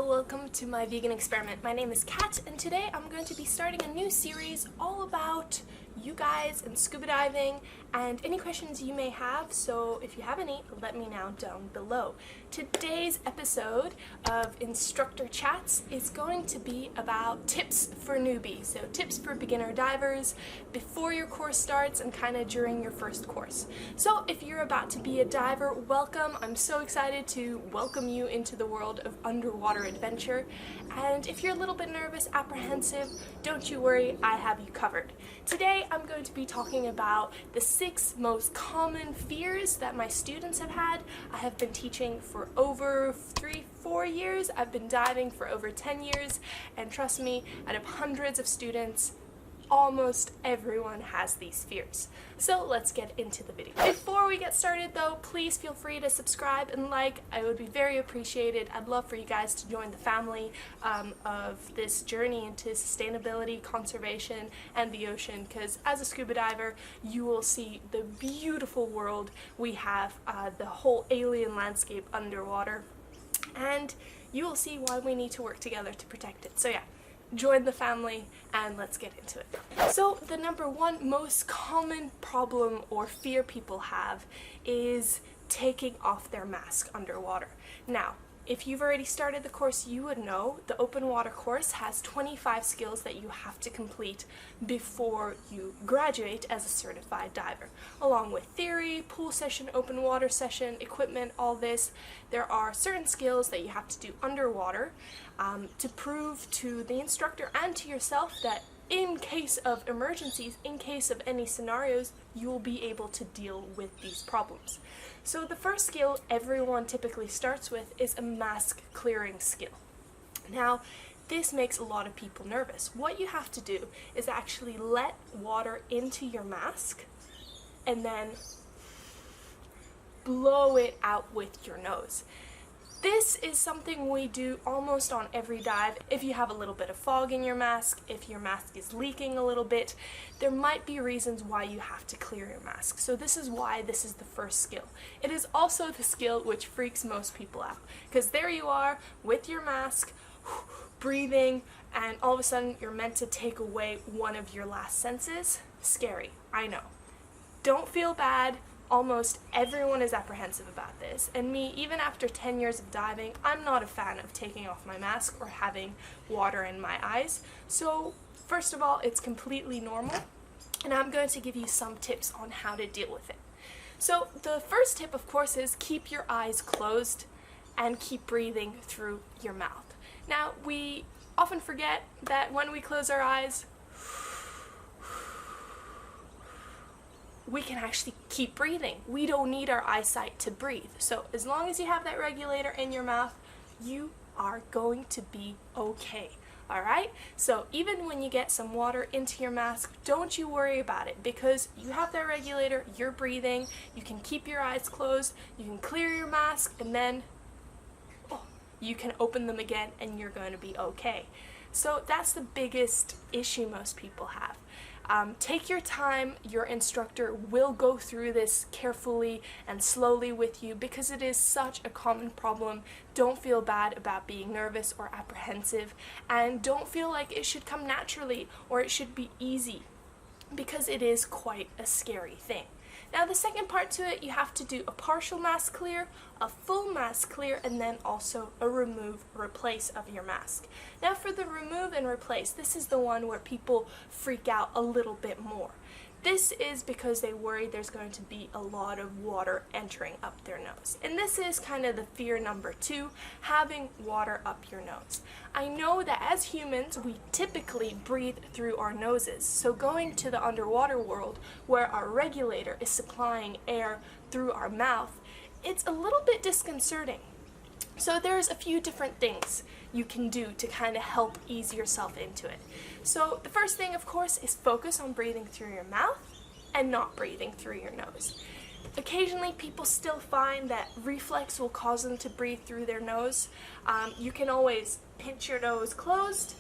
Hello, welcome to my vegan experiment. My name is Katt, and today I'm going to be starting a new series all about you guys and scuba diving and any questions you may have. So if you have any, let me know down below. Today's episode of Instructor Chats is going to be about tips for newbies. So tips for beginner divers before your course starts and kind of during your first course. So if you're about to be a diver, welcome. I'm so excited to welcome you into the world of underwater adventure. And if you're a little bit nervous, apprehensive, don't you worry, I have you covered. Today I'm going to be talking about the 6 most common fears that my students have had. I have been teaching for over 3-4 years. I've been diving for over 10 years, and trust me, out of hundreds of students, almost everyone has these fears. So let's get into the video. Before we get started though, please feel free to subscribe and like. I would be very appreciated. I'd love for you guys to join the family of this journey into sustainability, conservation, and the ocean, because as a scuba diver, you will see the beautiful world we have, the whole alien landscape underwater, and you will see why we need to work together to protect it. So yeah, join the family and let's get into it. So the number one most common problem or fear people have is taking off their mask underwater. Now, if you've already started the course, you would know the open water course has 25 skills that you have to complete before you graduate as a certified diver. Along with theory, pool session, open water session, equipment, all this, there are certain skills that you have to do underwater to prove to the instructor and to yourself that in case of emergencies, in case of any scenarios, you will be able to deal with these problems. So the first skill everyone typically starts with is a mask clearing skill. Now, this makes a lot of people nervous. What you have to do is actually let water into your mask and then blow it out with your nose. This is something we do almost on every dive. If you have a little bit of fog in your mask, if your mask is leaking a little bit, there might be reasons why you have to clear your mask. So this is why this is the first skill. It is also the skill which freaks most people out, because there you are with your mask, breathing, and all of a sudden you're meant to take away one of your last senses. Scary, I know. Don't feel bad. Almost everyone is apprehensive about this, and me, even after 10 years of diving, I'm not a fan of taking off my mask or having water in my eyes. So first of all, it's completely normal, and I'm going to give you some tips on how to deal with it. So the first tip, of course, is keep your eyes closed and keep breathing through your mouth. Now, we often forget that when we close our eyes, we can actually keep breathing. We don't need our eyesight to breathe. So as long as you have that regulator in your mouth, you are going to be okay. Alright? So even when you get some water into your mask, don't you worry about it, because you have that regulator, you're breathing, you can keep your eyes closed, you can clear your mask, and then you can open them again and you're going to be okay. So that's the biggest issue most people have. Take your time. Your instructor will go through this carefully and slowly with you, because it is such a common problem. Don't feel bad about being nervous or apprehensive, and don't feel like it should come naturally or it should be easy, because it is quite a scary thing. Now the second part to it, you have to do a partial mask clear, a full mask clear, and then also a remove, replace of your mask. Now for the remove and replace, this is the one where people freak out a little bit more. This is because they worry there's going to be a lot of water entering up their nose. And this is kind of the fear number 2, having water up your nose. I know that as humans, we typically breathe through our noses. So going to the underwater world, where our regulator is supplying air through our mouth, it's a little bit disconcerting. So there's a few different things you can do to kind of help ease yourself into it. So the first thing, of course, is focus on breathing through your mouth and not breathing through your nose. Occasionally people still find that reflex will cause them to breathe through their nose. You can always pinch your nose closed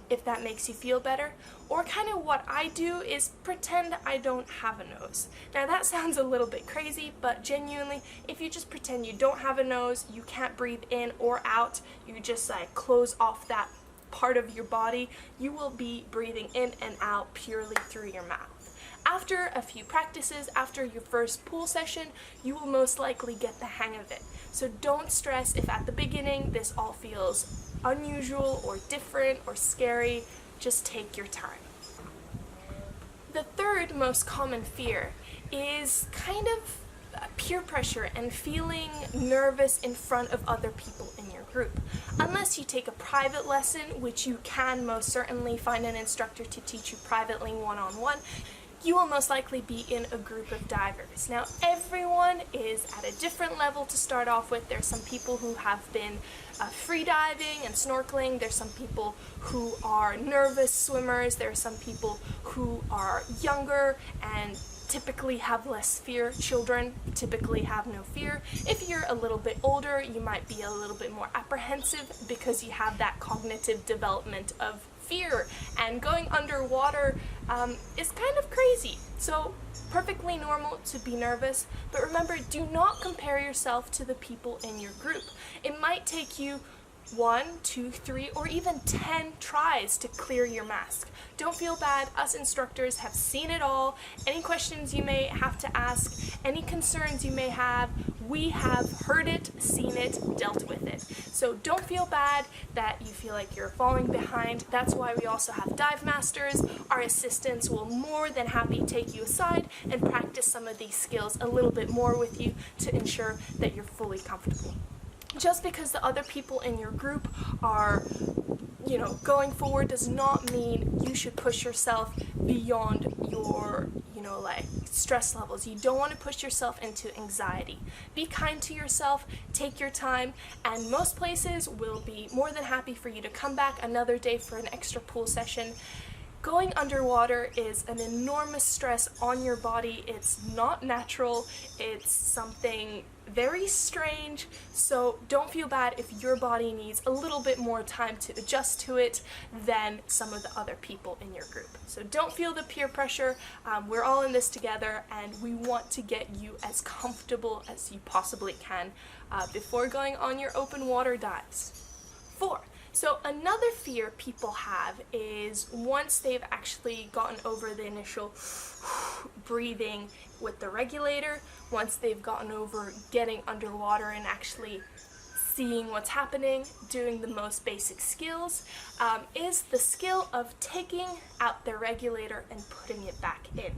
if that makes you feel better. Or kind of what I do is pretend I don't have a nose. Now that sounds a little bit crazy, but genuinely, if you just pretend you don't have a nose, you can't breathe in or out, you just like close off that part of your body, you will be breathing in and out purely through your mouth. After a few practices, after your first pool session, you will most likely get the hang of it. So don't stress if at the beginning this all feels unusual or different or scary. Just take your time. The third most common fear is kind of peer pressure and feeling nervous in front of other people in your group. Unless you take a private lesson, which you can most certainly find an instructor to teach you privately one-on-one, you will most likely be in a group of divers. Now, everyone is at a different level to start off with. There's some people who have been free diving and snorkeling. There's some people who are nervous swimmers. There are some people who are younger and typically have less fear. Children typically have no fear. If you're a little bit older, you might be a little bit more apprehensive because you have that cognitive development of fear, and going underwater is kind of crazy. So perfectly normal to be nervous, but remember, do not compare yourself to the people in your group. It might take you 1, 2, 3, or even 10 tries to clear your mask. Don't feel bad. Us instructors have seen it all. Any questions you may have to ask, any concerns you may have, we have heard it, seen it, dealt with it. So don't feel bad that you feel like you're falling behind. That's why we also have dive masters. Our assistants will more than happy take you aside and practice some of these skills a little bit more with you to ensure that you're fully comfortable. Just because the other people in your group are, going forward does not mean you should push yourself beyond your, stress levels. You don't want to push yourself into anxiety. Be kind to yourself, take your time, and most places will be more than happy for you to come back another day for an extra pool session. Going underwater is an enormous stress on your body. It's not natural. It's something very strange. So don't feel bad if your body needs a little bit more time to adjust to it than some of the other people in your group. So don't feel the peer pressure. We're all in this together, and we want to get you as comfortable as you possibly can before going on your open water dives. 4. So another fear people have is once they've actually gotten over the initial breathing with the regulator, once they've gotten over getting underwater and actually seeing what's happening, doing the most basic skills, is the skill of taking out the regulator and putting it back in.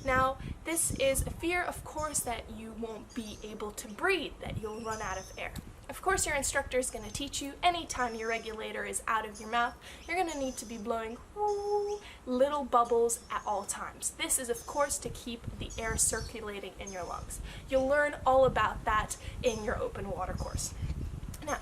Now, this is a fear, of course, that you won't be able to breathe, that you'll run out of air. Of course, your instructor is going to teach you anytime your regulator is out of your mouth, you're going to need to be blowing little bubbles at all times. This is, of course, to keep the air circulating in your lungs. You'll learn all about that in your open water course. Now,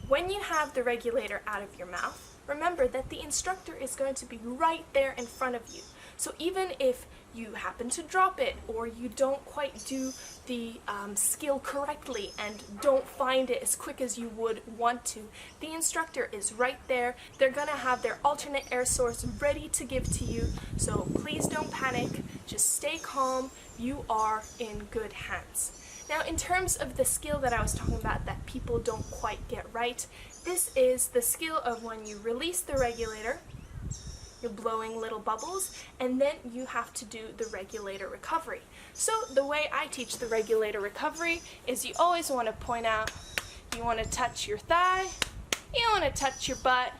when you have the regulator out of your mouth, remember that the instructor is going to be right there in front of you. So even if you happen to drop it, or you don't quite do the skill correctly and don't find it as quick as you would want to, the instructor is right there. They're gonna have their alternate air source ready to give to you, so please don't panic, just stay calm, you are in good hands. Now, in terms of the skill that I was talking about that people don't quite get right, this is the skill of when you release the regulator, you're blowing little bubbles, and then you have to do the regulator recovery. So the way I teach the regulator recovery is you always want to point out, you want to touch your thigh, you want to touch your butt,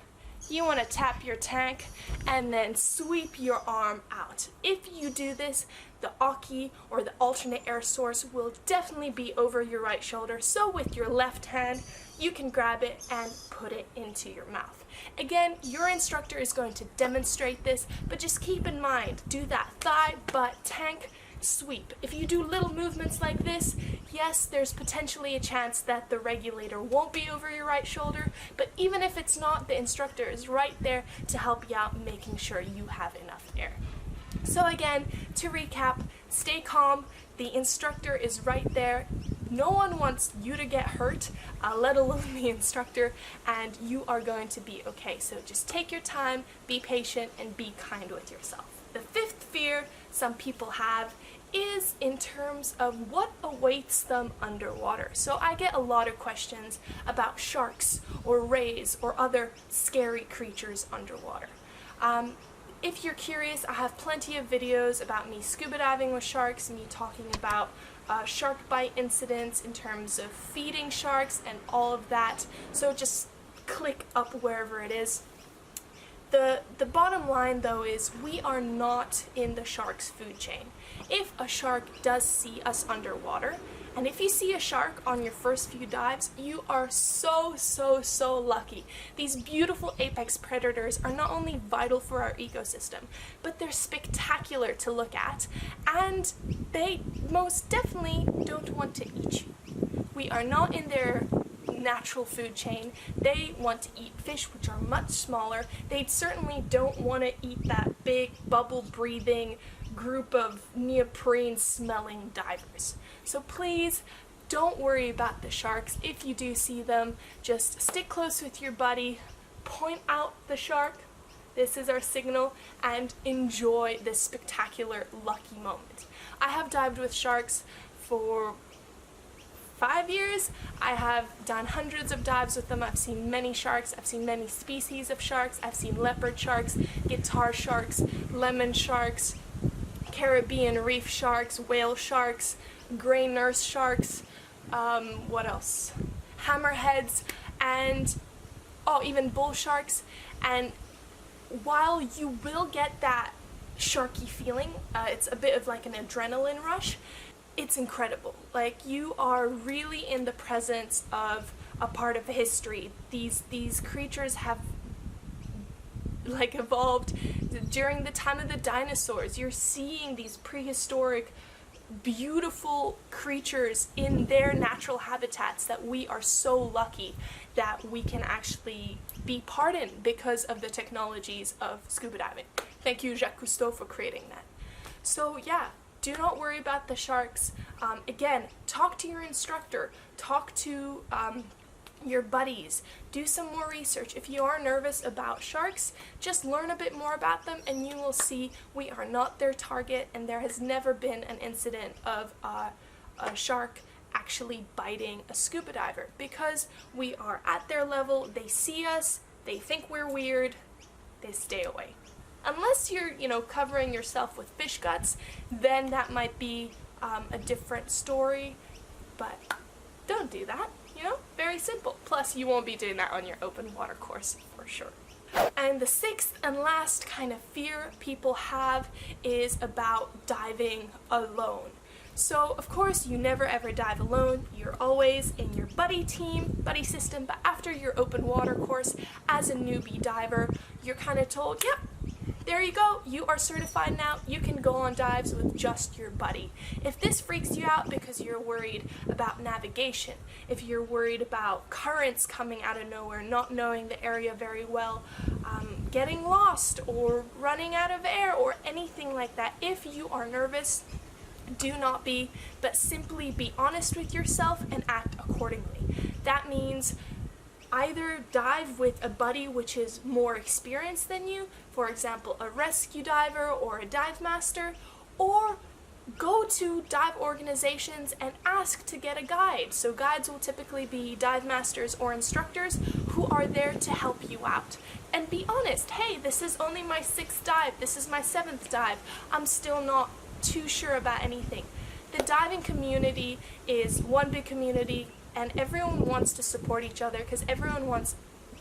you want to tap your tank, and then sweep your arm out. If you do this, the Aki, or the alternate air source, will definitely be over your right shoulder, so with your left hand, you can grab it and put it into your mouth. Again, your instructor is going to demonstrate this, but just keep in mind, do that thigh, butt, tank, sweep. If you do little movements like this, yes, there's potentially a chance that the regulator won't be over your right shoulder, but even if it's not, the instructor is right there to help you out, making sure you have enough air. So again, to recap, stay calm, the instructor is right there, No one wants you to get hurt, let alone the instructor, and you are going to be okay. So just take your time, be patient, and be kind with yourself. The fifth fear some people have is in terms of what awaits them underwater. So I get a lot of questions about sharks or rays or other scary creatures underwater. If you're curious, I have plenty of videos about me scuba diving with sharks, me talking about shark bite incidents in terms of feeding sharks and all of that. So just click up wherever it is. The bottom line though is we are not in the shark's food chain. If a shark does see us underwater, and if you see a shark on your first few dives, you are so lucky. These beautiful apex predators are not only vital for our ecosystem, but they're spectacular to look at, and they most definitely don't want to eat you. We are not in their natural food chain. They want to eat fish, which are much smaller. They certainly don't want to eat that big bubble breathing group of neoprene smelling divers. So please don't worry about the sharks. If you do see them, just stick close with your buddy, point out the shark, this is our signal, and enjoy this spectacular lucky moment. I have dived with sharks for 5 years. I have done hundreds of dives with them. I've seen many sharks. I've seen many species of sharks. I've seen leopard sharks, guitar sharks, lemon sharks, Caribbean reef sharks, whale sharks, gray nurse sharks, what else? Hammerheads, and even bull sharks. And while you will get that sharky feeling, it's a bit of like an adrenaline rush, it's incredible. Like, you are really in the presence of a part of history. These creatures have like evolved during the time of the dinosaurs. You're seeing these prehistoric beautiful creatures in their natural habitats that we are so lucky that we can actually be part in because of the technologies of scuba diving. Thank you, Jacques Cousteau, for creating that. So yeah, do not worry about the sharks. Again, talk to your instructor, talk to your buddies, do some more research. If you are nervous about sharks, just learn a bit more about them and you will see we are not their target, and there has never been an incident of a shark actually biting a scuba diver because we are at their level. They see us, they think we're weird, they stay away. Unless you're, covering yourself with fish guts, then that might be a different story, but don't do that. Very simple. Plus, you won't be doing that on your open water course for sure. And the sixth and last kind of fear people have is about diving alone. So, of course, you never ever dive alone. You're always in your buddy buddy system, but after your open water course, as a newbie diver, you're kind of told, yep, there you go, you are certified now, you can go on dives with just your buddy. If this freaks you out because you're worried about navigation, if you're worried about currents coming out of nowhere, not knowing the area very well, getting lost or running out of air or anything like that, if you are nervous, do not be, but simply be honest with yourself and act accordingly. That means either dive with a buddy which is more experienced than you, for example, a rescue diver or a dive master, or go to dive organizations and ask to get a guide. So guides will typically be dive masters or instructors who are there to help you out. And be honest, hey, this is only my 6th dive, this is my 7th dive, I'm still not too sure about anything. The diving community is one big community, and everyone wants to support each other because everyone wants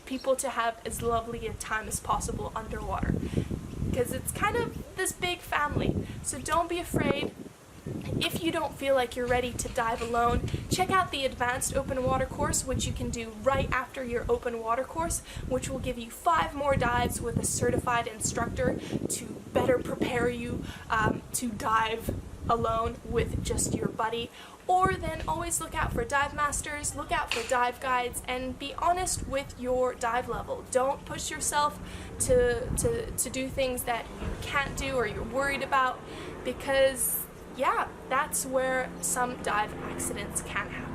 people to have as lovely a time as possible underwater, because it's kind of this big family. So don't be afraid. If you don't feel like you're ready to dive alone, check out the advanced open water course, which you can do right after your open water course, which will give you 5 more dives with a certified instructor to better prepare you to dive alone with just your buddy. Or then always look out for dive masters, look out for dive guides, and be honest with your dive level. Don't push yourself to do things that you can't do or you're worried about, because yeah, that's where some dive accidents can happen.